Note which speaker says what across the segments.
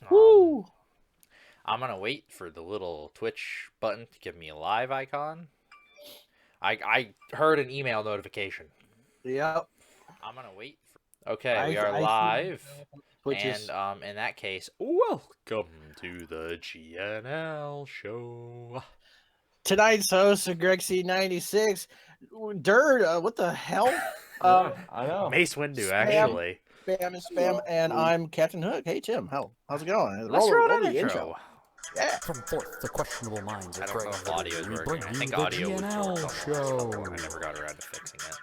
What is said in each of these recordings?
Speaker 1: Woo!
Speaker 2: I'm gonna wait for the little Twitch button to give me a live icon. I heard an email notification.
Speaker 1: Yep.
Speaker 2: I'm gonna wait. Okay,
Speaker 1: I
Speaker 2: we are
Speaker 1: I see
Speaker 2: live,
Speaker 1: which
Speaker 2: and
Speaker 1: is
Speaker 2: in that case, welcome to the GNL show.
Speaker 1: tonight's host of Greg C96. Dirt, what the hell?
Speaker 3: Yeah, I know.
Speaker 2: Mace Windu,
Speaker 1: Spam,
Speaker 2: actually.
Speaker 1: spam, and I'm Captain Hook. Hey Tim, how's it going?
Speaker 2: Let's roll
Speaker 1: Roll
Speaker 2: that
Speaker 1: the intro.
Speaker 2: intro.
Speaker 1: Yeah.
Speaker 4: From forth the questionable minds
Speaker 2: I
Speaker 4: of
Speaker 2: don't
Speaker 4: Greg
Speaker 2: know if
Speaker 4: Little,
Speaker 2: audio is
Speaker 4: we
Speaker 2: working.
Speaker 4: bring
Speaker 2: I
Speaker 4: you
Speaker 2: think
Speaker 4: the
Speaker 2: audio was
Speaker 4: GNL
Speaker 2: worked on the last
Speaker 4: show.
Speaker 2: one. I never got around to fixing it.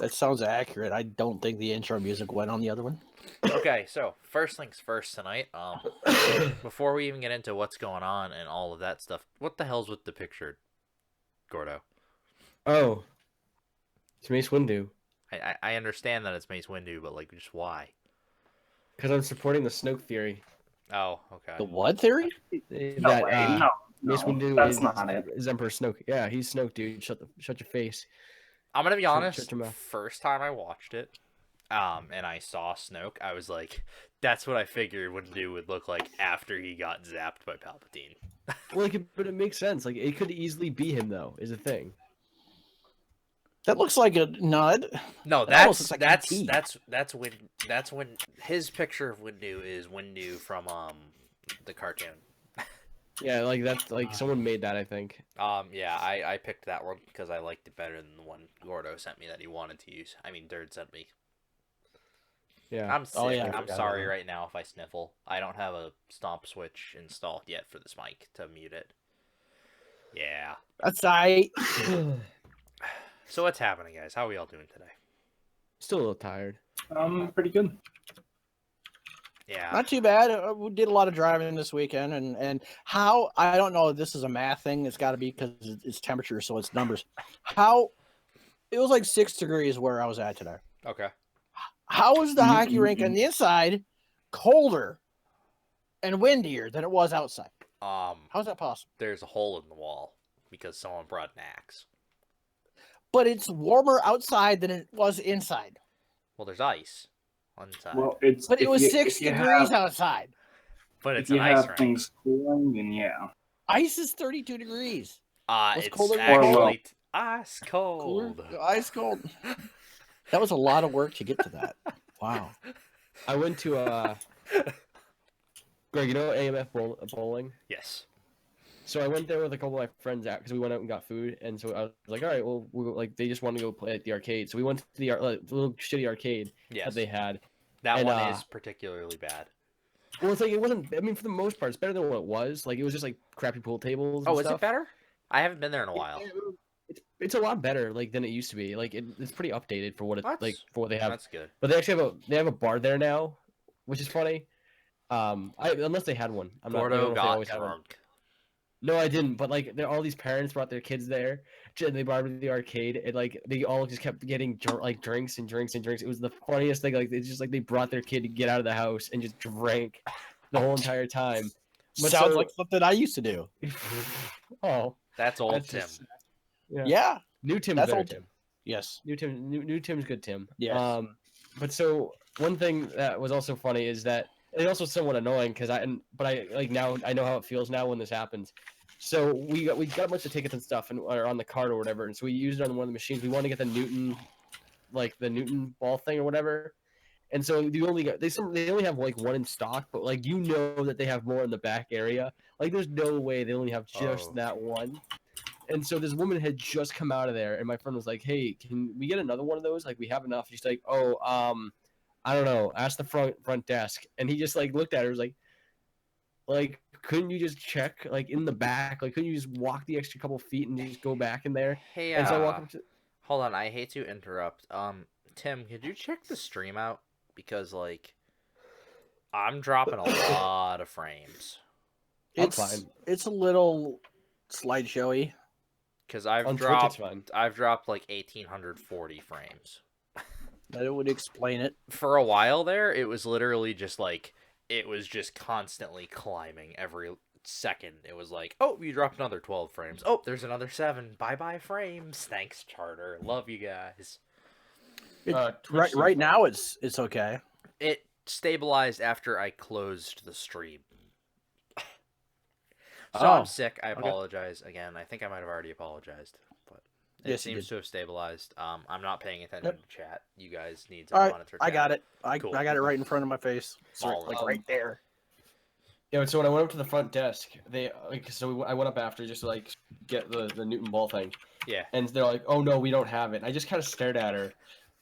Speaker 1: That sounds accurate. I don't think the intro music went on the other one.
Speaker 2: Okay, so first things first tonight. Before we even get into what's going on and all of that stuff, what the hell's with the picture, Gordo?
Speaker 3: Oh, it's Mace Windu.
Speaker 2: I understand that it's Mace Windu, but like, just why?
Speaker 3: Because I'm supporting the Snoke theory.
Speaker 2: Oh, okay.
Speaker 1: The what theory?
Speaker 5: No
Speaker 3: That
Speaker 5: way, no,
Speaker 3: Mace Windu
Speaker 5: that's not it.
Speaker 3: is Emperor Snoke. Yeah, he's Snoke, dude. Shut your face.
Speaker 2: I'm gonna be honest.
Speaker 3: Shut your mouth.
Speaker 2: First time I watched it, and I saw Snoke, I was like, that's what I figured Windu would look like after he got zapped by Palpatine.
Speaker 3: Well, but it makes sense. Like, it could easily be him, though, is the thing.
Speaker 1: That looks like a nod.
Speaker 2: No,
Speaker 1: That almost looks like
Speaker 2: that's
Speaker 1: ET.
Speaker 2: when his picture of Windu is Windu from the cartoon.
Speaker 3: Yeah, like, that's, like, someone made that, I think.
Speaker 2: Yeah, I picked that one because I liked it better than the one Gordo sent me that he wanted to use. I mean, Dirt sent me.
Speaker 3: Yeah.
Speaker 2: I'm sick.
Speaker 1: Oh, yeah.
Speaker 2: I'm sorry right now if I sniffle. I don't have a stomp switch installed yet for this mic to mute it. Yeah.
Speaker 1: That's I.
Speaker 2: So what's happening, guys? How are we all doing today?
Speaker 3: Still a little tired.
Speaker 5: Pretty good.
Speaker 2: Yeah.
Speaker 1: Not too bad. We did a lot of driving this weekend, and how I don't know if this is a math thing. It's got to be because it's temperature, so it's numbers. How it was like 6 degrees where I was at today.
Speaker 2: Okay.
Speaker 1: How was the hockey rink on the inside colder and windier than it was outside? How's that possible?
Speaker 2: There's a hole in the wall because someone brought an axe.
Speaker 1: But it's warmer outside than it was inside.
Speaker 2: Well, there's ice on inside.
Speaker 5: Well, it's
Speaker 1: But it
Speaker 5: if
Speaker 1: was
Speaker 5: you-
Speaker 1: 6
Speaker 5: if you
Speaker 1: degrees
Speaker 5: have-
Speaker 1: outside.
Speaker 2: but
Speaker 5: If
Speaker 2: it's
Speaker 5: you
Speaker 2: an ice
Speaker 5: have
Speaker 2: rink.
Speaker 5: things cooling, then yeah.
Speaker 1: Ice is 32 degrees. What's
Speaker 2: It's
Speaker 1: colder than
Speaker 2: actually
Speaker 5: cold?
Speaker 2: ice cold.
Speaker 1: Ice cold. That was a lot of work to get to that. Wow.
Speaker 3: I went to, Greg, you know AMF bowling?
Speaker 2: Yes.
Speaker 3: So I went there with a couple of my friends out because we went out and got food, and so I was like, all right, well, like they just wanted to go play at the arcade, so we went to the little shitty arcade
Speaker 2: Yes.
Speaker 3: that they had.
Speaker 2: That
Speaker 3: and,
Speaker 2: one is particularly bad.
Speaker 3: Well, it's like it wasn't. I mean, for the most part, it's better than what it was. Like it was just like crappy pool tables. And
Speaker 2: Oh, is
Speaker 3: stuff.
Speaker 2: it better? I haven't been there in a while.
Speaker 3: It's a lot better like than it used to be. Like it's pretty updated for what it
Speaker 2: That's-
Speaker 3: like for what they have.
Speaker 2: That's good.
Speaker 3: But they actually have a bar there now, which is funny. Unless they had one. I don't
Speaker 2: Gordo
Speaker 3: know if they
Speaker 2: got
Speaker 3: always had one.
Speaker 2: drunk.
Speaker 3: No, I didn't. But like, all these parents brought their kids there, and they brought them to the arcade, and like they all just kept getting like drinks and drinks and drinks. It was the funniest thing. Like it's just like they brought their kid to get out of the house and just drank the whole entire time. But
Speaker 1: Sounds
Speaker 3: so-
Speaker 1: like something I used to do.
Speaker 3: Oh,
Speaker 2: That's old
Speaker 3: that's
Speaker 2: Tim.
Speaker 3: just- yeah.
Speaker 1: Yeah.
Speaker 3: New Tim's
Speaker 1: That's
Speaker 3: better
Speaker 1: old
Speaker 3: Tim.
Speaker 1: Yes.
Speaker 3: New Tim's good Tim.
Speaker 1: Yes.
Speaker 3: But so one thing that was also funny is that it's also somewhat annoying because I like now I know how it feels now when this happens. So we got a bunch of tickets and stuff and or on the card or whatever, and so we used it on one of the machines. We wanted to get the Newton, like the Newton ball thing or whatever. And so they only have like one in stock, but like you know that they have more in the back area. Like there's no way they only have just
Speaker 2: Oh.
Speaker 3: that one. And so this woman had just come out of there, and my friend was like, "Hey, can we get another one of those? Like we have enough." She's like, "Oh, I don't know. Ask the front desk." And he just like looked at her, was like, couldn't you just check like in the back? Like couldn't you just walk the extra couple feet and just go back in there?
Speaker 2: Hey,
Speaker 3: And so I walk up to.
Speaker 2: hold on. I hate to interrupt. Tim, could you check the stream out? Because like, I'm dropping a lot of frames.
Speaker 3: I'm fine.
Speaker 1: It's a little slideshowy.
Speaker 2: Because I've
Speaker 3: On Twitch, it's
Speaker 2: dropped
Speaker 3: fine.
Speaker 2: like 1,840 frames.
Speaker 1: That would explain it.
Speaker 2: For a while there, it was literally just like it was just constantly climbing every second. It was like, oh, you dropped another 12 frames. Oh, there's another 7. Bye frames. Thanks, Charter. Love you guys.
Speaker 1: Right now, it's okay.
Speaker 2: It stabilized after I closed the stream. So
Speaker 1: Oh,
Speaker 2: I'm sick. I
Speaker 1: okay.
Speaker 2: apologize again. I think I might have already apologized, but it
Speaker 1: Yes, you
Speaker 2: seems
Speaker 1: did.
Speaker 2: to have stabilized. I'm not paying attention to chat. You guys need to
Speaker 1: All right,
Speaker 2: monitor chat.
Speaker 1: I got it.
Speaker 2: Cool.
Speaker 1: I got it right in front of my face. So,
Speaker 2: Ballin'.
Speaker 1: like right there.
Speaker 3: Yeah, so when I went up to the front desk, I went up after just to, like, get the Newton ball thing,
Speaker 2: Yeah.
Speaker 3: and they're like, "Oh no, we don't have it." And I just kind of stared at her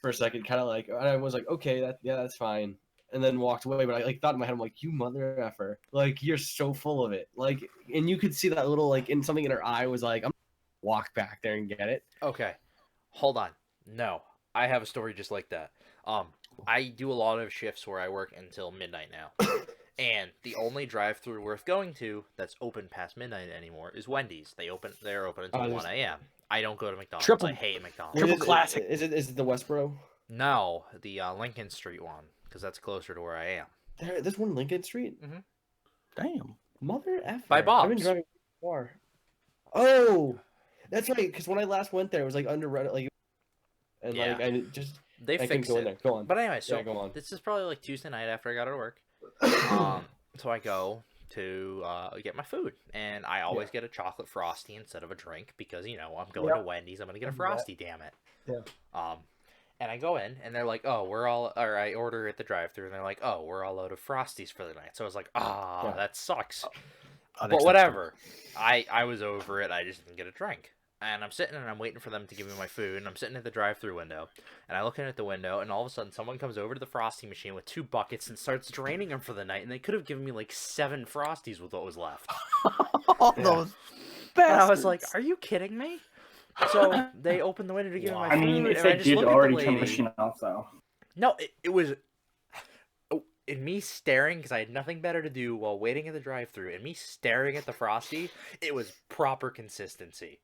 Speaker 3: for a second, kind of like, and I was like, "Okay, that's fine," and then walked away. But I like thought in my head, I'm like, "You mother effer! Like you're so full of it!" Like, and you could see that little like in something in her eye was like, "I'm gonna walk back there and get it."
Speaker 2: Okay. Hold on. No, I have a story just like that. I do a lot of shifts where I work until midnight now. And the only drive-through worth going to that's open past midnight anymore is Wendy's. They're open until
Speaker 3: Oh,
Speaker 2: 1 a.m. I don't go to McDonald's.
Speaker 1: Triple-
Speaker 2: I hate McDonald's.
Speaker 1: Triple
Speaker 3: Is it-
Speaker 1: classic.
Speaker 3: Is it the Westboro?
Speaker 2: No, the Lincoln Street one, because that's closer to where I am.
Speaker 3: There's one Lincoln Street.
Speaker 1: Damn.
Speaker 3: Mother effer!
Speaker 2: By
Speaker 3: I've been
Speaker 2: Bob's.
Speaker 3: driving far. Oh, that's right. Because when I last went there, it was like under like, and
Speaker 2: Yeah.
Speaker 3: like I just
Speaker 2: They
Speaker 3: I couldn't
Speaker 2: fixed
Speaker 3: go
Speaker 2: it.
Speaker 3: in there. Go on.
Speaker 2: But anyway, so
Speaker 3: Yeah, go on.
Speaker 2: this is probably like Tuesday night after I got out of work. So I go to get my food, and I always get a chocolate frosty instead of a drink because I'm going to Wendy's. I'm gonna get a frosty. Damn it.
Speaker 3: Yeah.
Speaker 2: And I go in, and they're like, "Oh, or I order at the drive-thru, and they're like, "Oh, we're all out of frosties for the night." So I was like,
Speaker 3: Yeah.
Speaker 2: that sucks."
Speaker 1: Oh,
Speaker 2: But whatever. I was over it. I just didn't get a drink. And I'm sitting and I'm waiting for them to give me my food. And I'm sitting at the drive-thru window. And I look in at the window. And all of a sudden, someone comes over to the Frosty machine with 2 buckets and starts draining them for the night. And they could have given me like 7 Frosties with what was left.
Speaker 1: All
Speaker 3: Yeah.
Speaker 1: those
Speaker 2: And I was like,
Speaker 1: bastards.
Speaker 2: "Are you kidding me?" So they opened the window to give me my
Speaker 5: I
Speaker 2: food.
Speaker 5: mean, if
Speaker 2: and I
Speaker 5: they
Speaker 2: just
Speaker 5: did
Speaker 2: look at the
Speaker 5: already turn the
Speaker 2: lady.
Speaker 5: machine off, though.
Speaker 2: No, it was... in me staring, because I had nothing better to do while waiting at the drive-thru, and me staring at the Frosty, it was proper consistency.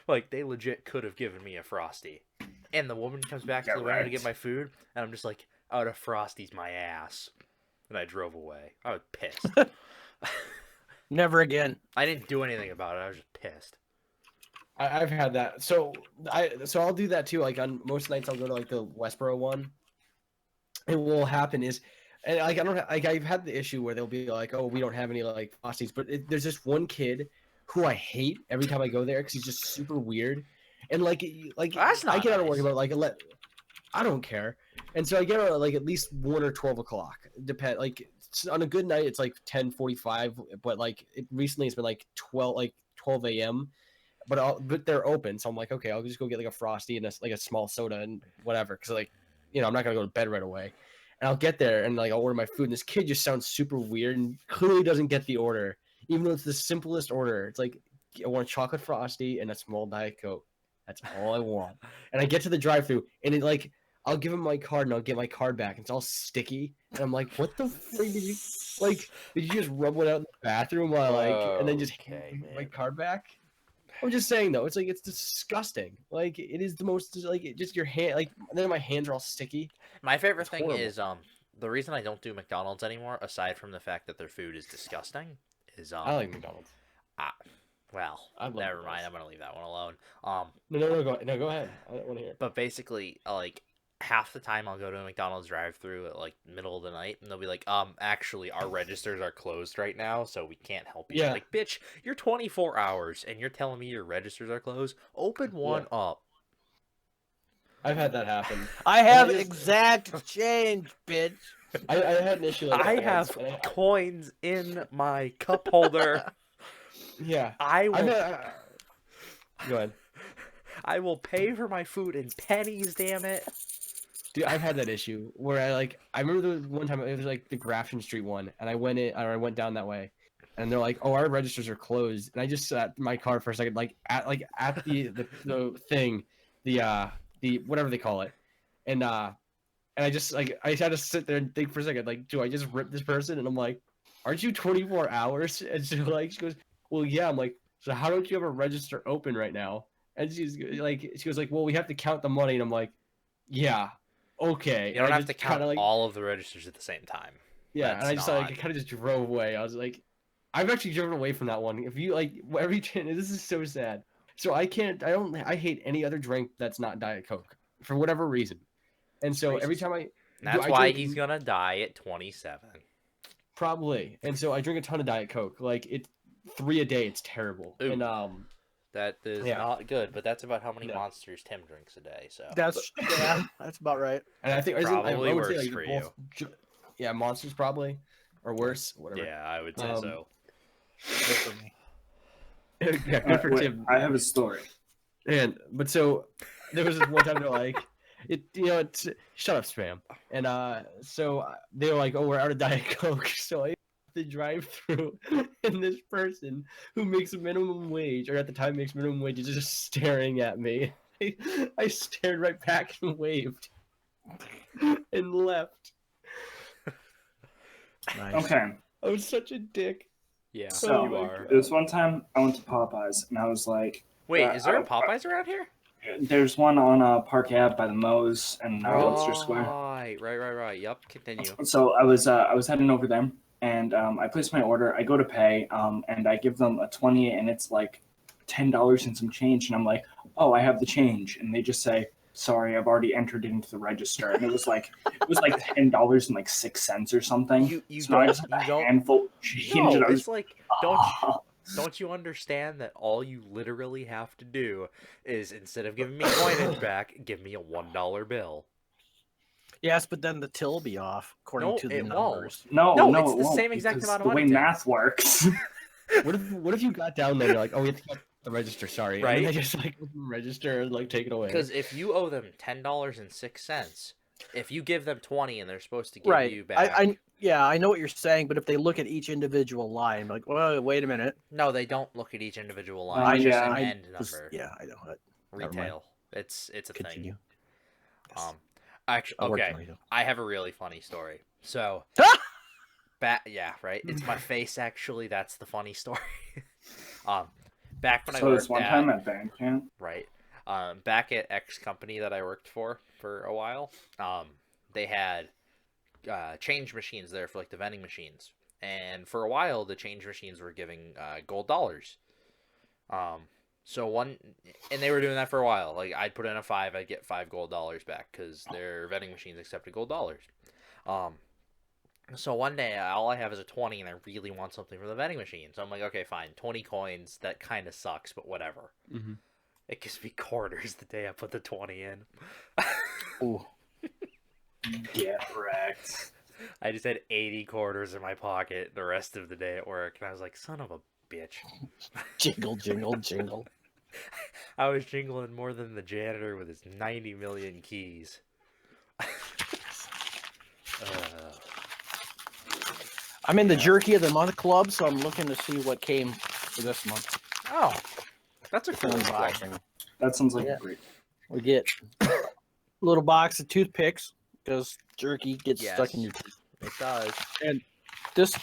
Speaker 2: Like, they legit could have given me a Frosty. And the woman comes back to
Speaker 5: Yeah,
Speaker 2: the window to
Speaker 5: right.
Speaker 2: get my food, and I'm just like, out of Frosties, my ass. And I drove away. I was pissed.
Speaker 1: Never again.
Speaker 2: I didn't do anything about it. I was just pissed.
Speaker 3: I've had that. So I'll do that too. Like on most nights, I'll go to like the Westboro one. And what will happen is, and like I don't like I've had the issue where they'll be like, "Oh, we don't have any like Frosties," but there's this one kid who I hate every time I go there because he's just super weird, and like
Speaker 2: That's not
Speaker 3: I get out of work
Speaker 2: nice.
Speaker 3: about I don't care, and so I get out at like at least 1 or 12 o'clock. Like on a good night it's like 10:45, but like recently it's been like 12 a.m. But they're open, so I'm like, okay, I'll just go get like a Frosty and a small soda and whatever, because like I'm not gonna go to bed right away. And I'll get there and like I'll order my food, and this kid just sounds super weird and clearly doesn't get the order, even though it's the simplest order. It's like, I want a chocolate Frosty and a small Diet Coke. That's all I want. And I get to the drive-thru and it like I'll give him my card and I'll get my card back. It's all sticky, and I'm like, what the freak did you like? Did you just rub one out in the bathroom while like, and then just
Speaker 2: Okay,
Speaker 3: hand me my
Speaker 2: man.
Speaker 3: card back? I'm just saying though, it's like it's disgusting. Like it is the most like just your hand like then my hands are all sticky.
Speaker 2: My favorite
Speaker 3: It's
Speaker 2: thing
Speaker 3: horrible.
Speaker 2: is the reason I don't do McDonald's anymore, aside from the fact that their food is disgusting, is
Speaker 3: I like McDonald's.
Speaker 2: well,
Speaker 3: I love
Speaker 2: never mind.
Speaker 3: McDonald's.
Speaker 2: I'm gonna leave that one alone.
Speaker 3: No, go ahead. I don't want to hear it.
Speaker 2: But basically, like half the time I'll go to a McDonald's drive-through at like middle of the night, and they'll be like, actually, our registers are closed right now, so we can't help you.
Speaker 3: Yeah.
Speaker 2: Like, bitch, you're 24 hours, and you're telling me your registers are closed? Open one up.
Speaker 3: I've had that happen.
Speaker 1: I have
Speaker 3: just-
Speaker 1: exact change, bitch.
Speaker 3: I had an issue. Like
Speaker 2: I
Speaker 3: that
Speaker 2: have
Speaker 3: once, and
Speaker 2: coins in my cup holder.
Speaker 3: yeah.
Speaker 2: I will.
Speaker 3: Go ahead.
Speaker 2: I will pay for my food in pennies, damn it.
Speaker 3: Dude, I've had that issue where I remember the one time it was like the Grafton Street one, and I went down that way, and they're like, "Oh, our registers are closed," and I just sat in my car for a second, like at the thing, the whatever they call it, and I just like I had to sit there and think for a second, like, do I just rip this person? And I'm like, aren't you 24 hours? And she goes, well, yeah. I'm like, so how don't you have a register open right now? And she goes like, well, we have to count the money, and I'm like, yeah. Okay.
Speaker 2: You don't
Speaker 3: And I
Speaker 2: have to
Speaker 3: just kinda,
Speaker 2: count all of the registers at the same time.
Speaker 3: Yeah,
Speaker 2: That's
Speaker 3: and I just
Speaker 2: not-
Speaker 3: like I kind of just drove away. I was like, I've actually driven away from that one. If you like every this is so sad. So I hate any other drink that's not Diet Coke for whatever reason. And so every
Speaker 2: Racist.
Speaker 3: time
Speaker 2: And that's
Speaker 3: I
Speaker 2: why
Speaker 3: drink-
Speaker 2: he's gonna die at 27.
Speaker 3: Probably. And so I drink a ton of Diet Coke. Like 3 a day. It's terrible.
Speaker 2: Ooh.
Speaker 3: And
Speaker 2: That is
Speaker 3: Yeah.
Speaker 2: not good, but that's about how many
Speaker 3: No.
Speaker 2: monsters Tim drinks a day. So
Speaker 1: That's that's about right.
Speaker 3: and I think
Speaker 2: Probably
Speaker 3: I would say
Speaker 2: worse
Speaker 3: like
Speaker 2: for
Speaker 3: both, yeah, monsters probably or worse, whatever.
Speaker 2: yeah, I would say
Speaker 3: Um,
Speaker 2: so.
Speaker 1: Good for me.
Speaker 3: Yeah, good for
Speaker 5: Wait,
Speaker 3: Tim.
Speaker 5: I have a story.
Speaker 3: But so there was this one time they're like, it's shut up, spam. And so they were like, oh, we're out of Diet Coke. So I hit the drive-through, and this person who makes minimum wage, or at the time makes minimum wage, is just staring at me. I stared right back and waved, and left.
Speaker 1: Nice.
Speaker 5: Okay,
Speaker 3: I was such a dick.
Speaker 2: Yeah,
Speaker 5: so
Speaker 2: you are.
Speaker 5: there was one time I went to Popeyes, and I was like,
Speaker 2: Wait,
Speaker 5: I
Speaker 2: is there a
Speaker 5: don't-
Speaker 2: Popeyes around here?
Speaker 5: there's one on Park Ave by the Moe's and Ulster Square.
Speaker 2: Right. Yup, continue.
Speaker 5: So I was heading over there, and I placed my order. I go to pay, and I give them a 20, and it's like $10 and some change, and I'm like, oh, I have the change, and they just say, sorry, I've already entered it into the register, and it was like $10 and like 6 cents or something.
Speaker 2: You
Speaker 5: So I
Speaker 2: don't
Speaker 5: just had a handful of change,
Speaker 2: No,
Speaker 5: and I was
Speaker 2: it's like don't you understand that all you literally have to do is instead of giving me coinage back, give me a $1 bill.
Speaker 1: Yes, but then the till will be off according
Speaker 2: No,
Speaker 1: to the
Speaker 2: it
Speaker 1: numbers.
Speaker 5: no,
Speaker 2: No,
Speaker 5: no,
Speaker 2: it's
Speaker 5: it
Speaker 2: the
Speaker 5: won't,
Speaker 2: same exact
Speaker 5: because
Speaker 2: amount of
Speaker 5: the way
Speaker 2: money, Tim.
Speaker 5: math works.
Speaker 3: What if you got down there and you're like, oh, we have to get the register, sorry.
Speaker 2: Right.
Speaker 3: And then they just like open the register and like take it away.
Speaker 2: Because if you owe them $10.06, if you give them 20 and they're supposed to give
Speaker 1: Right.
Speaker 2: you back,
Speaker 1: I know what you're saying, but if they look at each individual line, like, well, wait a minute.
Speaker 2: no, they don't look at each individual line.
Speaker 5: I
Speaker 2: It's just
Speaker 5: know.
Speaker 2: an
Speaker 1: I
Speaker 2: end
Speaker 1: was-
Speaker 2: number.
Speaker 1: yeah, I know it. never mind.
Speaker 2: Retail. It's a
Speaker 1: Continue.
Speaker 2: thing.
Speaker 1: Yes.
Speaker 2: Actually,
Speaker 1: I'll work
Speaker 2: okay.
Speaker 1: on it.
Speaker 2: I have a really funny story. So, yeah, right. It's my face. Actually, that's the funny story. Back when I
Speaker 5: So
Speaker 2: worked
Speaker 5: this one
Speaker 2: at
Speaker 5: time at band camp,
Speaker 2: right, back at X company that I worked for a while, they had change machines there for like the vending machines, and for a while the change machines were giving gold dollars. And they were doing that for a while. Like I'd put in a 5, I'd get $5 back because their vending machines accepted gold dollars. So one day all I have is a 20 and I really want something from the vending machine. So I'm like, okay, fine, 20 coins. That kind of sucks, but whatever.
Speaker 3: Mhm.
Speaker 2: It gives me quarters the day I put the 20 in.
Speaker 1: Ooh.
Speaker 5: get wrecked.
Speaker 2: I just had 80 quarters in my pocket the rest of the day at work, and I was like, son of a bitch.
Speaker 1: Jingle, jingle, jingle.
Speaker 2: I was jingling more than the janitor with his 90 million keys.
Speaker 1: I'm in the Jerky of the Month club, so I'm looking to see what came for this month.
Speaker 2: Oh, that's a
Speaker 1: For
Speaker 2: cool club.
Speaker 1: unboxing.
Speaker 5: That sounds like
Speaker 1: Yeah.
Speaker 5: a great.
Speaker 1: We get a little box of toothpicks because jerky gets
Speaker 2: Yes.
Speaker 1: stuck in your teeth.
Speaker 2: It does.
Speaker 1: This,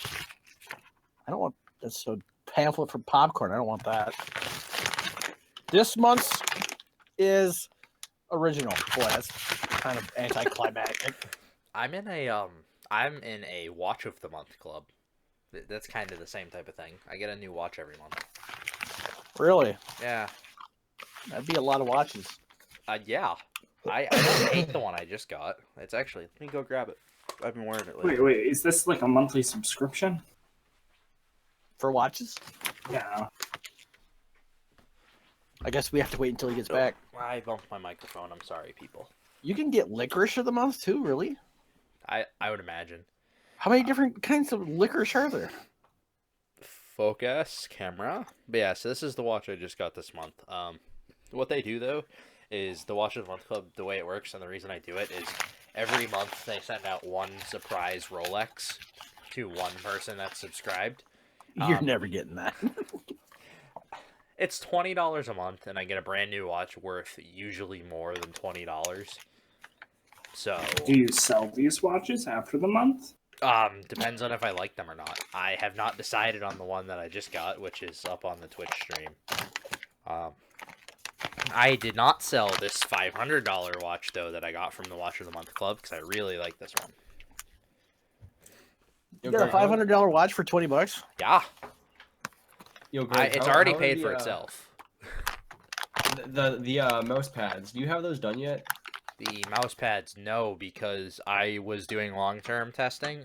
Speaker 1: I don't want that's a pamphlet for popcorn. I don't want that. This month's is original. Boy, that's kind of anticlimactic.
Speaker 2: I'm in a watch of the month club. That's kind of the same type of thing. I get a new watch every month.
Speaker 1: Really,
Speaker 2: Yeah.
Speaker 1: that'd be a lot of watches.
Speaker 2: Yeah. I don't hate the one I just got. It's actually, let me go grab it. I've been wearing it lately.
Speaker 5: Wait, is this like a monthly subscription?
Speaker 1: For watches,
Speaker 5: Yeah.
Speaker 1: I guess we have to wait until he gets back.
Speaker 2: I bumped my microphone. I'm sorry, people.
Speaker 1: You can get licorice of the month too. Really?
Speaker 2: I would imagine.
Speaker 1: How many different kinds of licorice are there?
Speaker 2: Focus, camera. But yeah, so this is the watch I just got this month. What they do, though, is the Watch of the Month Club, the way it works, and the reason I do it is every month they send out one surprise Rolex to one person that's subscribed.
Speaker 1: You're never getting that.
Speaker 2: It's $20 a month, and I get a brand new watch worth usually more than $20. So,
Speaker 5: Do you sell these watches after the month?
Speaker 2: depends on if I like them or not. I have not decided on the one that I just got, which is up on the Twitch stream. I did not sell this $500 watch, though, that I got from the Watch of the Month Club, because I really like this one.
Speaker 1: You got a $500 watch for $20?
Speaker 2: Yeah,
Speaker 3: Yo, Greg,
Speaker 2: it's
Speaker 3: how-
Speaker 2: already
Speaker 3: how are
Speaker 2: paid
Speaker 3: the,
Speaker 2: for itself.
Speaker 3: The mouse pads. Do you have those done yet?
Speaker 2: The mouse pads, no, because I was doing long-term testing.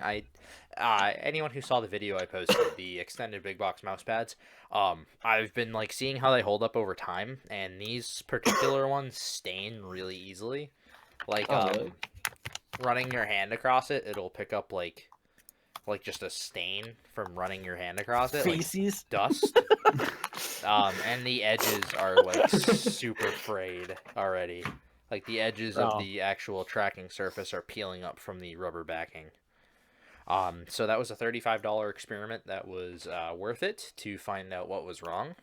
Speaker 2: Anyone who saw the video I posted, the extended big box mouse pads, I've been like seeing how they hold up over time, and these particular ones stain really easily. Like
Speaker 3: Oh, really?
Speaker 2: running your hand across it, it'll pick up like just a stain from running your hand across it, like
Speaker 1: Feces.
Speaker 2: dust. And the edges are like super frayed already. Like the edges of
Speaker 1: Oh.
Speaker 2: the actual tracking surface are peeling up from the rubber backing. So that was a $35 experiment that was worth it to find out what was wrong.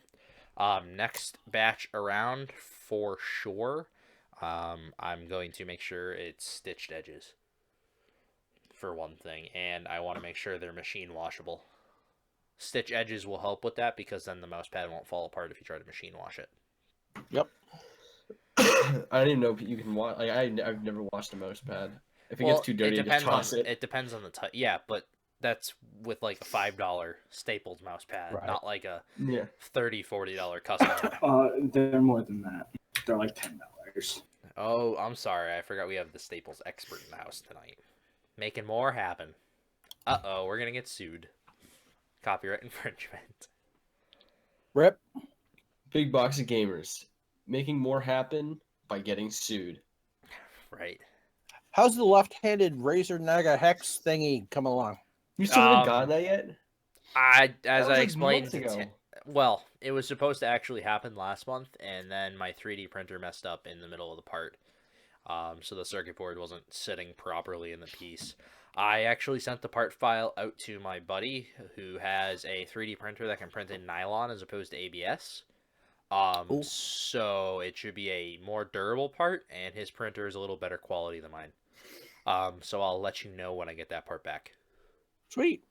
Speaker 2: Next batch around for sure. I'm going to make sure it's stitched edges for one thing, and I want to make sure they're machine washable. Stitch edges will help with that because then the mouse pad won't fall apart if you try to machine wash it.
Speaker 1: Yep.
Speaker 3: I didn't know you can wash. Like, I've never washed a mouse pad. If it
Speaker 2: Well,
Speaker 3: gets too dirty,
Speaker 2: it
Speaker 3: just
Speaker 2: depends on
Speaker 3: toss it.
Speaker 2: it depends on the type. Yeah, but that's with like a $5 Staples mouse pad,
Speaker 1: Right.
Speaker 2: not like a
Speaker 3: Yeah.
Speaker 2: $30-$40 custom.
Speaker 5: They're more than that. They're like $10.
Speaker 2: Oh, I'm sorry. I forgot we have the Staples expert in the house tonight. Making more happen. Uh-oh, we're going to get sued. Copyright infringement.
Speaker 1: Rip.
Speaker 3: Big box of gamers making more happen by getting sued.
Speaker 2: Right.
Speaker 1: How's the left-handed Razor Naga Hex thingy coming along?
Speaker 3: You still haven't
Speaker 2: Um,
Speaker 3: gotten that yet?
Speaker 2: As
Speaker 3: That was
Speaker 2: I
Speaker 3: like
Speaker 2: explained
Speaker 3: months
Speaker 2: to
Speaker 3: ago.
Speaker 2: well, it was supposed to actually happen last month, and then my 3D printer messed up in the middle of the part. So the circuit board wasn't sitting properly in the piece. I actually sent the part file out to my buddy who has a 3D printer that can print in nylon as opposed to ABS.
Speaker 1: Ooh.
Speaker 2: So it should be a more durable part, and his printer is a little better quality than mine. So I'll let you know when I get that part back.
Speaker 1: Sweet.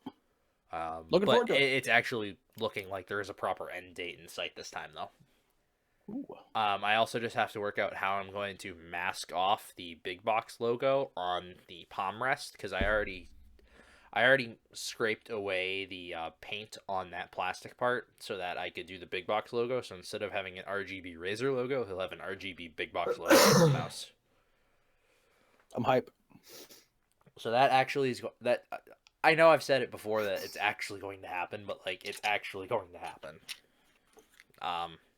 Speaker 1: Looking
Speaker 2: But
Speaker 1: forward to it.
Speaker 2: it's actually looking like there is a proper end date in sight this time, though.
Speaker 1: Ooh.
Speaker 2: I also just have to work out how I'm going to mask off the big box logo on the palm rest, because I already scraped away the paint on that plastic part so that I could do the big box logo. So instead of having an RGB Razer logo, he'll have an RGB big box logo on the mouse.
Speaker 1: I'm hype.
Speaker 2: So that actually is that. I know I've said it before that it's actually going to happen, but like it's actually going to happen.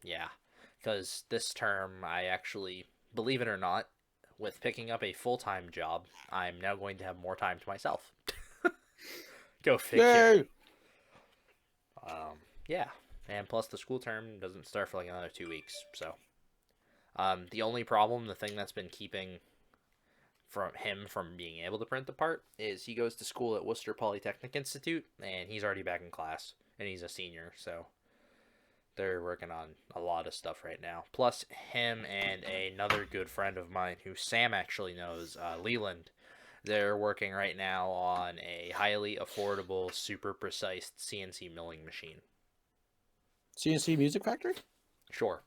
Speaker 2: Yeah, because this term I actually, believe it or not, with picking up a full-time job, I'm now going to have more time to myself. Go figure.
Speaker 1: Yay!
Speaker 2: Yeah, and plus the school term doesn't start for like another 2 weeks. So, the only problem, the thing that's been keeping from being able to print the part is he goes to school at Worcester Polytechnic Institute, and he's already back in class, and he's a senior, so they're working on a lot of stuff right now. Plus him and another good friend of mine who Sam actually knows, Leland, they're working right now on a highly affordable, super precise CNC milling machine.
Speaker 1: CNC Music Factory?
Speaker 2: Sure.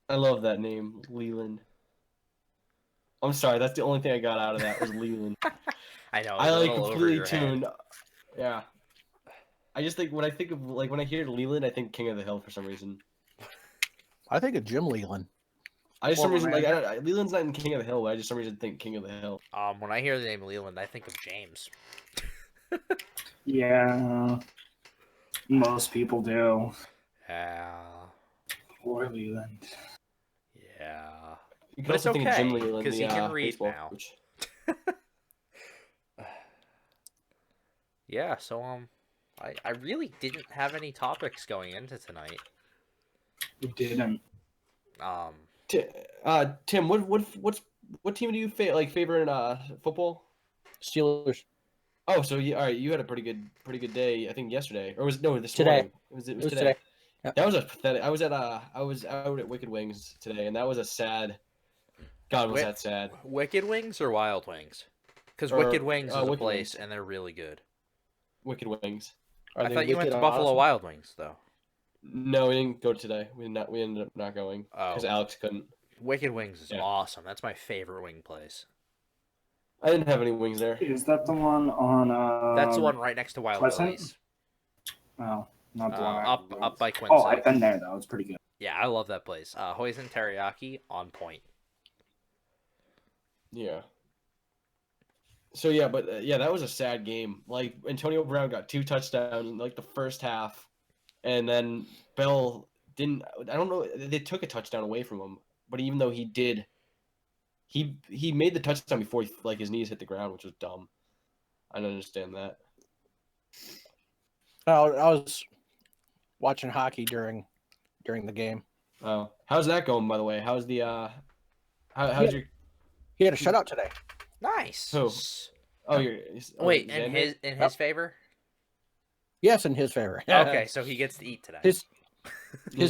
Speaker 3: I love that name, Leland. I'm sorry, that's the only thing I got out of that was Leland.
Speaker 2: I know.
Speaker 3: I
Speaker 2: it's a
Speaker 3: like
Speaker 2: little over
Speaker 3: completely
Speaker 2: your head.
Speaker 3: tuned. Yeah. I just think when I think of when I hear Leland, I think King of the Hill for some reason.
Speaker 1: I think of Jim Leland.
Speaker 3: I just some
Speaker 5: Former
Speaker 3: reason
Speaker 5: manager.
Speaker 3: Leland's not in King of the Hill, but I just some reason think King of the Hill.
Speaker 2: When I hear the name Leland, I think of James.
Speaker 5: Yeah, most people do.
Speaker 2: Yeah.
Speaker 5: Poor Leland.
Speaker 2: Yeah.
Speaker 3: You can
Speaker 2: But it's
Speaker 3: also think of Jim
Speaker 2: okay,
Speaker 3: Leland,
Speaker 2: 'cause he
Speaker 3: the
Speaker 2: can read
Speaker 3: baseball
Speaker 2: now.
Speaker 3: coach.
Speaker 2: Yeah, so I really didn't have any topics going into tonight.
Speaker 5: We didn't.
Speaker 3: Tim, what team do you favor in football?
Speaker 1: Steelers.
Speaker 3: Oh, so all right, you had a pretty good day. I think yesterday, or this
Speaker 1: Today.
Speaker 3: morning. It was
Speaker 1: It was
Speaker 3: today.
Speaker 1: today. Yep.
Speaker 3: That was a pathetic. I was out at Wicked Wings today, and that was a sad. God, was that sad?
Speaker 2: Wicked Wings or Wild Wings? Because
Speaker 3: Or,
Speaker 2: Wicked Wings is a
Speaker 3: Wicked
Speaker 2: place,
Speaker 3: Wings.
Speaker 2: and they're really good.
Speaker 3: Wicked Wings.
Speaker 1: Are
Speaker 2: I
Speaker 1: they
Speaker 2: thought you went
Speaker 1: wicked
Speaker 2: to Buffalo
Speaker 1: awesome?
Speaker 2: Wild Wings, though.
Speaker 3: No, we didn't go today. We ended up not going because
Speaker 2: Oh.
Speaker 3: Alex couldn't.
Speaker 2: Wicked Wings is
Speaker 3: Yeah.
Speaker 2: awesome. That's my favorite wing place.
Speaker 3: I didn't have any wings there.
Speaker 5: Is that the one on?
Speaker 2: That's the one right next to Wild
Speaker 5: Pleasant?
Speaker 2: Billy's.
Speaker 5: Oh, not the one. I
Speaker 2: Up by Quincy.
Speaker 5: Oh, I've been there though. It's pretty good.
Speaker 2: Yeah, I love that place. Hoisin teriyaki on point.
Speaker 3: Yeah. So yeah, but yeah, that was a sad game. Like Antonio Brown got 2 touchdowns in like the first half, and then Bell didn't. I don't know. They took a touchdown away from him, but even though he did, he made the touchdown before like his knees hit the ground, which was dumb. I don't understand that.
Speaker 1: I was watching hockey during the game.
Speaker 3: Oh, how's that going, by the way? How's the how's your
Speaker 1: He had a shutout today.
Speaker 2: Nice.
Speaker 3: Who? Oh, you're
Speaker 2: Wait,
Speaker 3: Xander?
Speaker 2: in his favor?
Speaker 1: Yes, in his favor.
Speaker 2: Okay, so he gets to eat today.
Speaker 1: His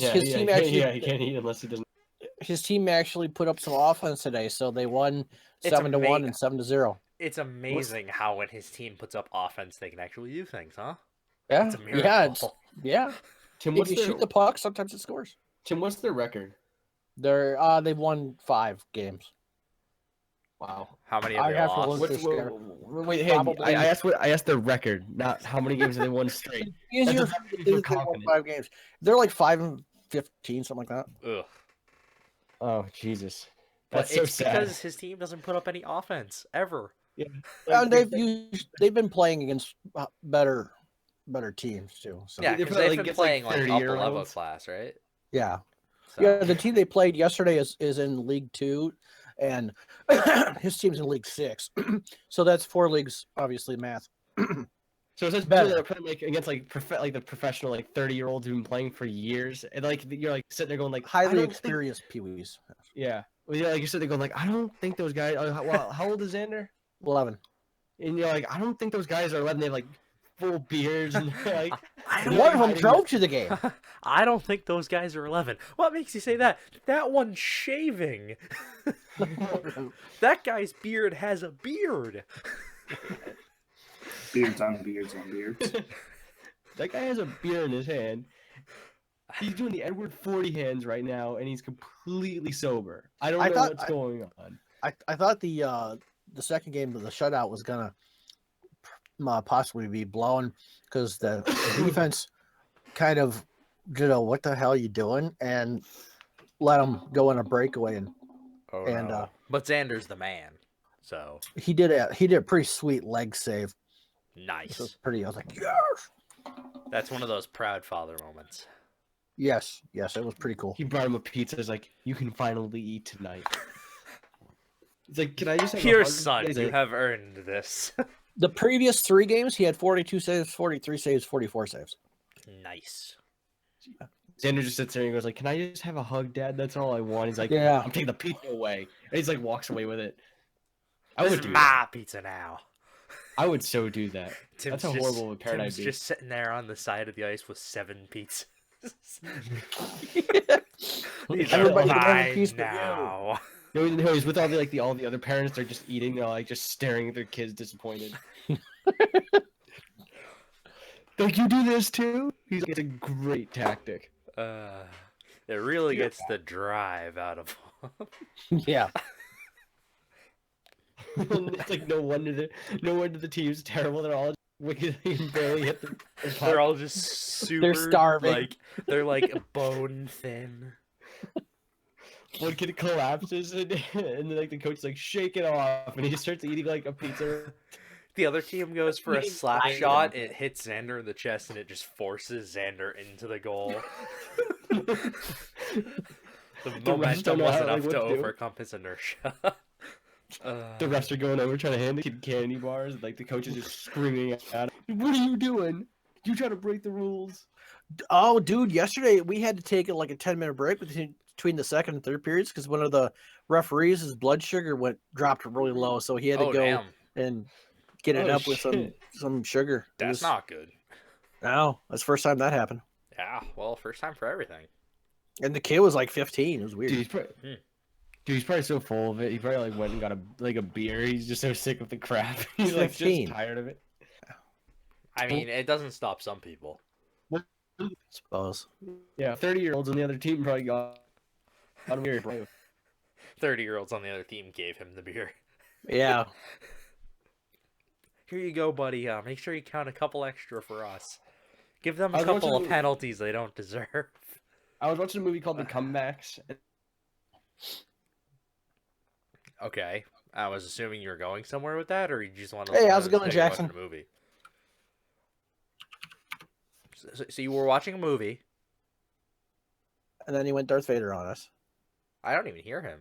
Speaker 1: team actually
Speaker 3: he can't eat unless he doesn't.
Speaker 1: his team actually put up some offense today, so they won
Speaker 2: It's
Speaker 1: 7-1 and 7-0.
Speaker 2: It's amazing how when his team puts up offense, they can actually do things, huh?
Speaker 1: Yeah,
Speaker 2: It's a miracle.
Speaker 1: yeah.
Speaker 3: Tim,
Speaker 1: If
Speaker 3: what's
Speaker 1: you
Speaker 3: their
Speaker 1: shoot the puck, sometimes it scores.
Speaker 3: Tim? What's their record?
Speaker 1: They've won 5 games.
Speaker 3: Wow.
Speaker 2: How many have
Speaker 1: I
Speaker 2: they
Speaker 1: have to
Speaker 2: lost?
Speaker 1: look.
Speaker 3: Wait, hey,
Speaker 1: Probably-
Speaker 3: I asked their record, not how many games have they won straight.
Speaker 1: Easier
Speaker 3: That's a-
Speaker 1: is they won
Speaker 3: confident.
Speaker 1: 5 games. They're like 5-15, something like that.
Speaker 2: Ugh.
Speaker 3: Oh Jesus,
Speaker 2: But
Speaker 3: that's so
Speaker 2: it's
Speaker 3: sad.
Speaker 2: because his team doesn't put up any offense ever.
Speaker 1: And they've been playing against better teams too. So
Speaker 2: Yeah,
Speaker 3: They
Speaker 2: because
Speaker 3: play,
Speaker 2: they've
Speaker 3: like,
Speaker 2: been
Speaker 3: against, like,
Speaker 2: playing like upper level
Speaker 3: 30-year-olds.
Speaker 2: class, right?
Speaker 1: yeah.
Speaker 2: So,
Speaker 1: Yeah, the team they played yesterday is in League 2, and his team's in League 6. So that's 4 leagues, obviously math.
Speaker 3: So it's
Speaker 1: Better.
Speaker 3: they're playing like against like the professional like 30-year-olds who've been playing for years, and like you're like sitting there going like I
Speaker 1: Highly
Speaker 3: don't think-
Speaker 1: experienced peewees.
Speaker 3: Yeah, well, yeah, like you're sitting there going like I don't think those guys. Well, how old is Xander?
Speaker 1: 11.
Speaker 3: And you're like I don't think those guys are 11. They have like full beards and they're like.
Speaker 2: I
Speaker 3: don't-
Speaker 1: One of them
Speaker 3: hiding-
Speaker 1: drove to the game.
Speaker 2: I don't think those guys are 11. What makes you say that? That one's shaving. That guy's beard has a beard.
Speaker 5: Beards on beards on beards.
Speaker 3: That guy has a beer in his hand. He's doing the Edward 40 hands right now, and he's completely sober. I don't know what's going on.
Speaker 1: I thought the second game of the shutout was gonna possibly be blown because the defense kind of what the hell are you doing, and let him go in a breakaway, and
Speaker 2: But Xander's the man, so
Speaker 1: he did a pretty sweet leg save. This
Speaker 2: nice.
Speaker 1: was pretty. I was like, yes,
Speaker 2: That's one of those proud father moments.
Speaker 1: yes, it was pretty cool.
Speaker 3: He brought him a pizza. He's like, "You can finally eat tonight." He's like, "Can I just have a
Speaker 2: Here,
Speaker 3: hug?"
Speaker 2: son,
Speaker 3: He's
Speaker 2: you
Speaker 3: like,
Speaker 2: have earned this.
Speaker 1: The previous 3 games, he had 42 saves, 43 saves, 44 saves.
Speaker 2: Nice.
Speaker 3: Xander just sits there and goes like, "Can I just have a hug, Dad? That's all I want." He's like,
Speaker 1: Yeah.
Speaker 3: I'm taking the pizza away." And he's like, walks away with it. I
Speaker 2: This
Speaker 3: would
Speaker 2: is
Speaker 3: do
Speaker 2: my
Speaker 3: that.
Speaker 2: pizza now.
Speaker 3: I would so do that.
Speaker 2: Tim's
Speaker 3: That's a
Speaker 2: just,
Speaker 3: horrible parent
Speaker 2: Tim's
Speaker 3: I'd be.
Speaker 2: just sitting there on the side of the ice with 7 pizzas. These are
Speaker 1: Everybody can have a
Speaker 2: mine
Speaker 1: piece but you.
Speaker 2: now.
Speaker 3: No, he's with all the other parents. They're just eating. They're like just staring at their kids, disappointed. Like, you do this too? He's like, it's a great tactic.
Speaker 2: It really gets the drive out of him.
Speaker 1: Yeah,
Speaker 3: It's like no wonder the team's terrible. They're all wicked. They barely hit the
Speaker 2: They're all just super
Speaker 1: starving.
Speaker 2: Like they're like bone thin.
Speaker 3: One kid collapses and then like the coach is like, shake it off, and he starts eating like a pizza.
Speaker 2: The other team goes for a
Speaker 3: Eating
Speaker 2: slap
Speaker 3: fire.
Speaker 2: shot. It hits Xander in the chest, and it just forces Xander into the goal. The
Speaker 3: refs
Speaker 2: momentum
Speaker 3: don't know
Speaker 2: was
Speaker 3: how, like,
Speaker 2: enough
Speaker 3: what
Speaker 2: to
Speaker 3: to do.
Speaker 2: overcome his inertia.
Speaker 3: The refs are going over trying to hand the kid candy bars. And, like the coach is just screaming at him. What are you doing? You trying to break the rules?
Speaker 1: Oh, dude, yesterday we had to take like a 10-minute break between the second and third periods because one of the referees, his blood sugar dropped really low, so he had to
Speaker 2: Oh
Speaker 1: go
Speaker 2: damn,
Speaker 1: and get it
Speaker 3: Oh,
Speaker 1: up with
Speaker 3: shit.
Speaker 1: some sugar. It
Speaker 2: that's
Speaker 1: was-
Speaker 2: not good.
Speaker 1: No, that's the first time that happened.
Speaker 2: Yeah, well, first time for everything.
Speaker 1: And the kid was like 15. It was weird.
Speaker 3: Dude, he's probably so full of it. He probably like went and got a beer. He's just so sick of the crap. He's like
Speaker 1: 15.
Speaker 3: just tired of it.
Speaker 2: I mean, it doesn't stop some people.
Speaker 1: I suppose.
Speaker 3: Yeah, 30-year-olds on the other team probably got a beer.
Speaker 2: 30-year-olds on the other team gave him the beer.
Speaker 1: Yeah.
Speaker 2: Here you go, buddy. Make sure you count a couple extra for us. Give them
Speaker 3: I
Speaker 2: a
Speaker 3: was
Speaker 2: couple
Speaker 3: watching-
Speaker 2: of penalties they don't deserve.
Speaker 3: I was watching a movie called The Comebacks.
Speaker 2: Okay. I was assuming you were going somewhere with that, or you just wanted
Speaker 1: Hey,
Speaker 2: to
Speaker 1: how's it going,
Speaker 2: say you're
Speaker 1: Jackson?
Speaker 2: watching a movie? So you were watching a movie.
Speaker 1: And then he went Darth Vader on us.
Speaker 2: I don't even hear him.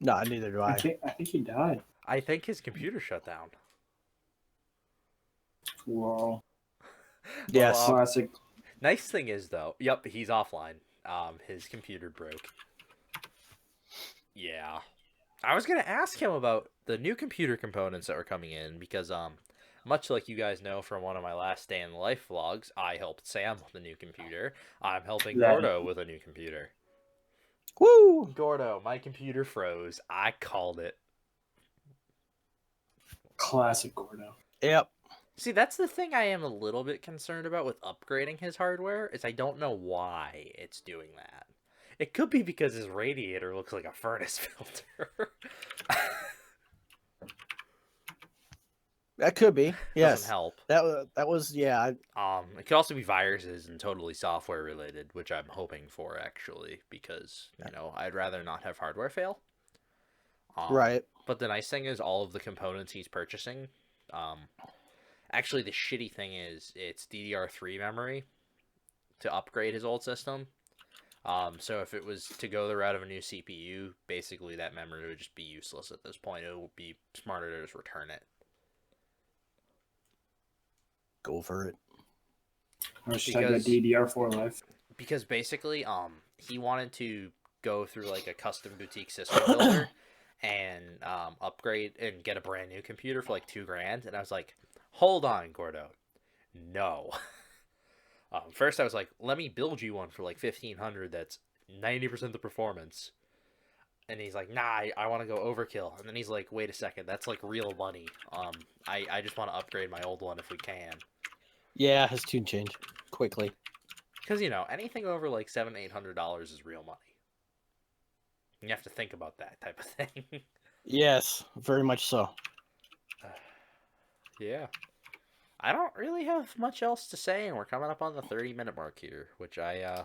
Speaker 1: No, neither do
Speaker 5: I
Speaker 1: I.
Speaker 5: think he died.
Speaker 2: I think his computer shut down.
Speaker 5: Whoa.
Speaker 1: Yes.
Speaker 2: Well,
Speaker 5: Classic.
Speaker 2: nice thing is though, yep, he's offline. His computer broke. Yeah. I was gonna ask him about the new computer components that were coming in because much like you guys know from one of my last day in the life vlogs, I helped Sam with a new computer. I'm helping
Speaker 5: That-
Speaker 2: Gordo with a new computer.
Speaker 1: Woo!
Speaker 2: Gordo, my computer froze. I called it.
Speaker 5: Classic Gordo.
Speaker 1: Yep.
Speaker 2: See, that's the thing I am a little bit concerned about with upgrading his hardware, is I don't know why it's doing that. It could be because his radiator looks like a furnace filter.
Speaker 1: That could be. Yes.
Speaker 2: Doesn't help.
Speaker 1: That was yeah.
Speaker 2: It could also be viruses and totally software related, which I'm hoping for actually, because you know I'd rather not have hardware fail.
Speaker 1: Right.
Speaker 2: But the nice thing is all of the components he's purchasing. Actually, the shitty thing is it's DDR3 memory to upgrade his old system. So if it was to go the route of a new CPU, basically that memory would just be useless at this point. It would be smarter to just return it.
Speaker 1: Go for it.
Speaker 5: Hashtag the DDR4 life.
Speaker 2: Because basically, he wanted to go through like a custom boutique system builder and upgrade and get a brand new computer for like $2,000, and I was like, hold on, Gordo, no. First I was like, let me build you one for like $1,500 that's 90% the performance. And he's like, nah, I want to go overkill. And then he's like, wait a second, that's like real money. I just want to upgrade my old one if we can.
Speaker 1: Yeah, his tune changed quickly.
Speaker 2: Because, you know, anything over like $700-800 is real money. You have to think about that type of thing.
Speaker 1: Yes, very much so.
Speaker 2: Yeah. I don't really have much else to say, and we're coming up on the 30-minute mark here, which I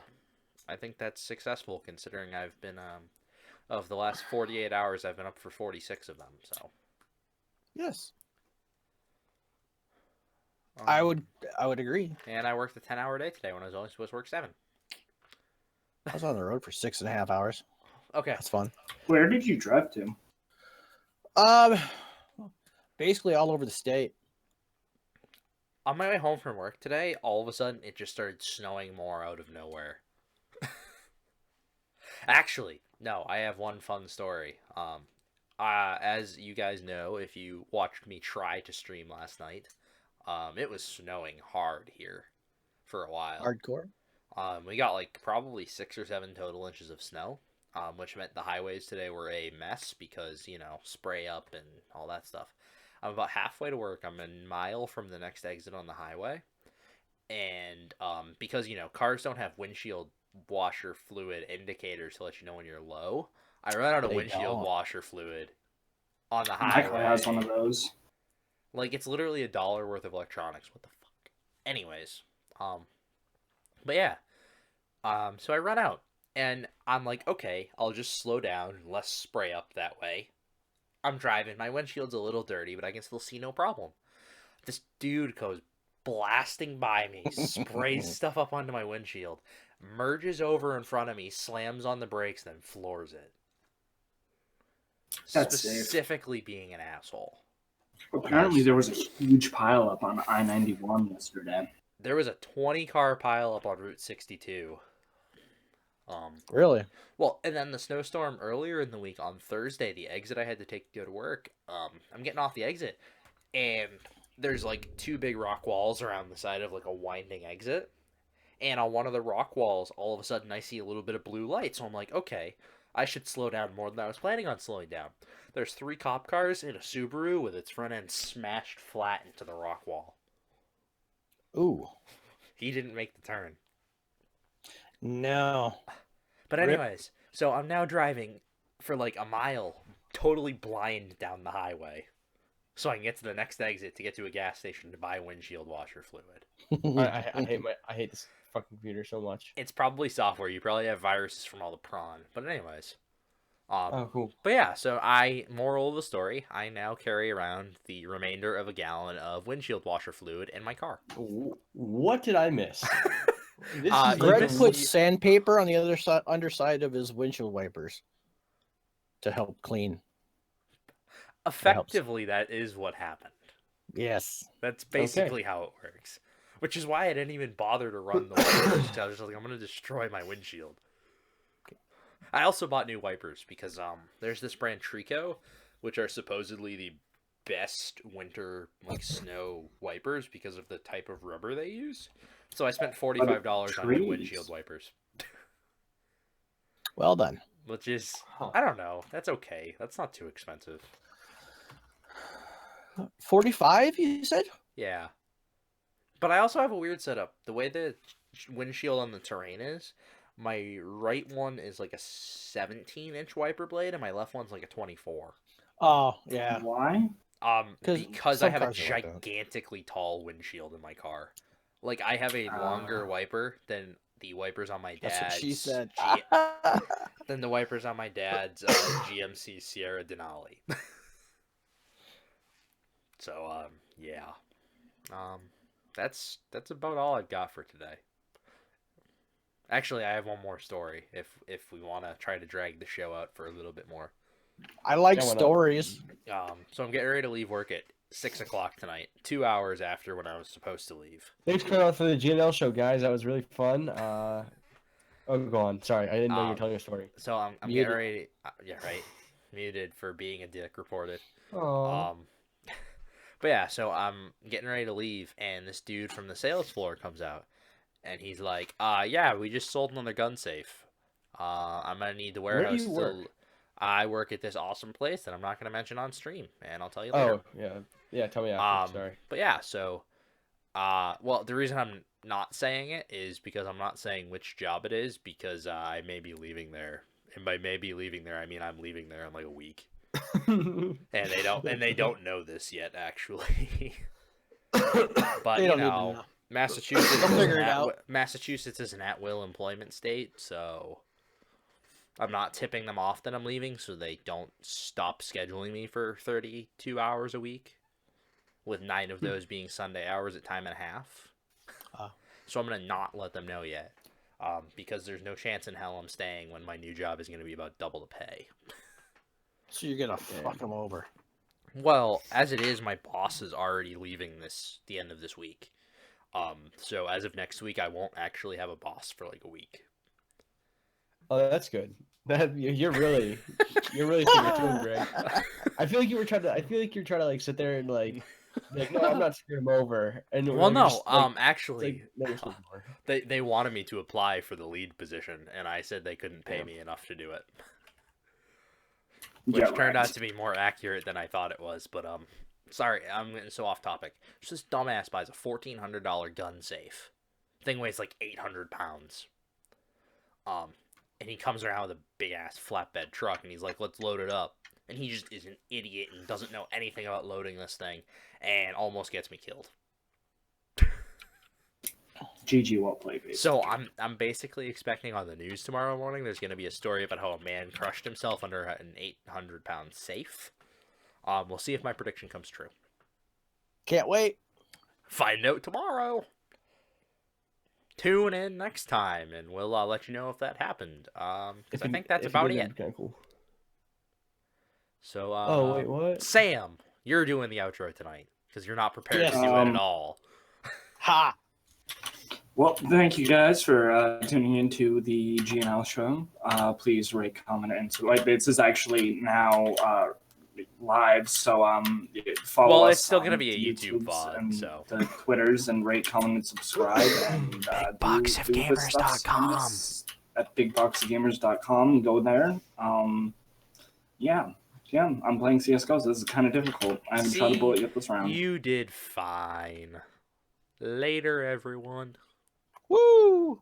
Speaker 2: think that's successful considering I've been of the last 48 hours I've been up for 46 of them, so.
Speaker 1: Yes.
Speaker 2: Um,
Speaker 1: I would agree.
Speaker 2: And I worked a 10-hour day today when I was only supposed to work 7.
Speaker 1: I was on the road for 6.5 hours.
Speaker 2: Okay.
Speaker 1: That's fun.
Speaker 5: Where did you drive to?
Speaker 1: Basically all over the state.
Speaker 2: On my way home from work today, all of a sudden it just started snowing more out of nowhere. Actually, no, I have one fun story. As you guys know, if you watched me try to stream last night, it was snowing hard here for a while.
Speaker 1: Hardcore.
Speaker 2: We got like probably 6 or 7 total inches of snow, which meant the highways today were a mess because, you know, spray up and all that stuff. I'm about halfway to work. I'm a mile from the next exit on the highway. And because, you know, cars don't have windshield washer fluid indicators to let you know when you're low, I ran out of
Speaker 1: They
Speaker 2: windshield
Speaker 1: don't.
Speaker 2: washer fluid on the
Speaker 5: My
Speaker 2: highway.
Speaker 5: car has one of those.
Speaker 2: Like, it's literally $1 worth of electronics. What the fuck? Anyways, but yeah, so I run out, and I'm like, okay, I'll just slow down, less spray up that way. I'm driving, my windshield's a little dirty, but I can still see no problem. This dude goes blasting by me, sprays stuff up onto my windshield, merges over in front of me, slams on the brakes, then floors it.
Speaker 5: That's safe.
Speaker 2: Specifically being an asshole.
Speaker 5: Apparently, there was a huge pileup on I-91 yesterday.
Speaker 2: There was a 20-car pileup on Route 62.
Speaker 1: Really?
Speaker 2: Well, and then the snowstorm earlier in the week on Thursday, the exit I had to take to go to work, I'm getting off the exit, and there's like 2 big rock walls around the side of like a winding exit. And on one of the rock walls, all of a sudden I see a little bit of blue light. So I'm like, okay, I should slow down more than I was planning on slowing down. There's 3 cop cars in a Subaru with its front end smashed flat into the rock wall.
Speaker 1: Ooh.
Speaker 2: He didn't make the turn.
Speaker 1: No.
Speaker 2: But
Speaker 1: Rip.
Speaker 2: anyways, so I'm now driving for like a mile, totally blind down the highway, so I can get to the next exit to get to a gas station to buy windshield washer fluid.
Speaker 3: I hate this fucking computer so much.
Speaker 2: It's probably software. You probably have viruses from all the prawn. But anyways,
Speaker 3: Oh, cool.
Speaker 2: But yeah, so moral of the story, I now carry around the remainder of a gallon of windshield washer fluid in my car.
Speaker 3: What did I miss? This
Speaker 2: Uh,
Speaker 3: is
Speaker 2: you
Speaker 3: like
Speaker 1: Greg
Speaker 2: missed-
Speaker 1: put sandpaper on the other side, underside of his windshield wipers to help clean.
Speaker 2: Effectively, that is what happened.
Speaker 1: Yes.
Speaker 2: That's basically how it works. Which is why I didn't even bother to run the wipers. I was just like, I'm gonna destroy my windshield. I also bought new wipers because there's this brand Trico, which are supposedly the best winter like snow wipers because of the type of rubber they use. So I spent $45 on new
Speaker 5: trees?
Speaker 2: windshield wipers,
Speaker 1: Well done.
Speaker 2: which is
Speaker 3: Huh.
Speaker 2: I don't know. That's okay. That's not too expensive.
Speaker 1: 45, you said?
Speaker 2: Yeah. But I also have a weird setup. The way the windshield on the terrain is, my right one is like a 17-inch wiper blade, and my left one's like a 24.
Speaker 1: Oh, yeah.
Speaker 5: Why?
Speaker 1: 'Cause
Speaker 2: Because I
Speaker 1: some
Speaker 2: have a
Speaker 1: cars are like that.
Speaker 2: gigantically tall windshield in my car. Like, I have a longer wiper than the wipers on my
Speaker 1: That's
Speaker 2: dad's.
Speaker 1: what she said.
Speaker 2: Than the wipers on my dad's GMC Sierra Denali. So, yeah. That's about all I've got for today. Actually, I have one more story if we want to try to drag the show out for a little bit more.
Speaker 1: I like
Speaker 3: Yeah, why not?
Speaker 1: stories.
Speaker 2: So I'm getting ready to leave work at 6 o'clock tonight, 2 hours after when I was supposed to leave.
Speaker 3: Thanks for coming out for the GNL show, guys. That was really fun. Oh, go on. Sorry, I didn't know you were telling a story.
Speaker 2: So I'm
Speaker 1: Muted.
Speaker 2: getting ready. Yeah, right. Muted for being a dick. Reported.
Speaker 3: Oh.
Speaker 2: But yeah, so I'm getting ready to leave, and this dude from the sales floor comes out, and he's like, yeah, we just sold another gun safe. I'm gonna need the
Speaker 3: Where do
Speaker 2: warehouse
Speaker 3: you
Speaker 2: to.
Speaker 3: work?
Speaker 2: I work at this awesome place that I'm not gonna mention on stream, and I'll tell you later.
Speaker 3: Oh, yeah. Tell me after. Sorry.
Speaker 2: But yeah, so, well, the reason I'm not saying it is because I'm not saying which job it is because I may be leaving there, and by maybe leaving there, I mean I'm leaving there in like a week. And they don't know this yet, actually. But
Speaker 1: They
Speaker 2: you
Speaker 1: don't need to
Speaker 2: know,
Speaker 1: know.
Speaker 2: Massachusetts
Speaker 1: They'll
Speaker 2: is
Speaker 1: figure
Speaker 2: an
Speaker 1: it out.
Speaker 2: Massachusetts is an at-will employment state, so I'm not tipping them off that I'm leaving, so they don't stop scheduling me for 32 hours a week, with 9 of those being Sunday hours at time and a half. So I'm gonna not let them know yet, because there's no chance in hell I'm staying when my new job is gonna be about double the pay.
Speaker 1: So you're gonna fuck them over.
Speaker 2: Well, as it is, my boss is already leaving the end of this week. So as of next week, I won't actually have a boss for like a week.
Speaker 3: Oh, that's good. You're really seeing it too, Greg. I feel like you're trying to like sit there and like no, I'm not screwing him over. And
Speaker 2: Well,
Speaker 3: like,
Speaker 2: no,
Speaker 3: just, like,
Speaker 2: actually,
Speaker 3: like, never sleep more.
Speaker 2: they wanted me to apply for the lead position, and I said they couldn't pay me enough to do it, which
Speaker 5: Yeah,
Speaker 2: turned
Speaker 5: right.
Speaker 2: out to be more accurate than I thought it was. But sorry, I'm getting so off topic. So this dumbass buys a $1,400 gun safe. Thing weighs like 800 pounds. And he comes around with a big ass flatbed truck, and he's like, "Let's load it up." And he just is an idiot and doesn't know anything about loading this thing, and almost gets me killed.
Speaker 5: GG, well played, baby.
Speaker 2: So I'm basically expecting on the news tomorrow morning there's going to be a story about how a man crushed himself under an 800-pound safe. We'll see if my prediction comes true.
Speaker 1: Can't wait.
Speaker 2: Find out tomorrow. Tune in next time, and we'll let you know if that happened. Because I think that's about it.
Speaker 3: Kind of cool.
Speaker 2: So,
Speaker 3: Oh wait, what?
Speaker 2: Sam, you're doing the outro tonight because you're not prepared
Speaker 1: Yes.
Speaker 2: to do it at all.
Speaker 1: Ha!
Speaker 5: Well, thank you guys for tuning into the GNL show. Please rate, comment, and subscribe. This is actually now live, so follow
Speaker 2: Well,
Speaker 5: us.
Speaker 2: it's still gonna
Speaker 5: on
Speaker 2: be a
Speaker 5: the
Speaker 2: YouTube
Speaker 5: YouTubes
Speaker 2: VOD,
Speaker 5: and
Speaker 2: so.
Speaker 5: the Twitters, and rate, comment, and subscribe. And
Speaker 2: BigBoxOfGamers.com.
Speaker 5: At BigBoxOfGamers.com. Go there. Yeah, I'm playing CS:GO, so this is kind of difficult. I haven't tried to bullet yet this round.
Speaker 2: You did fine. Later, everyone.
Speaker 1: Woo!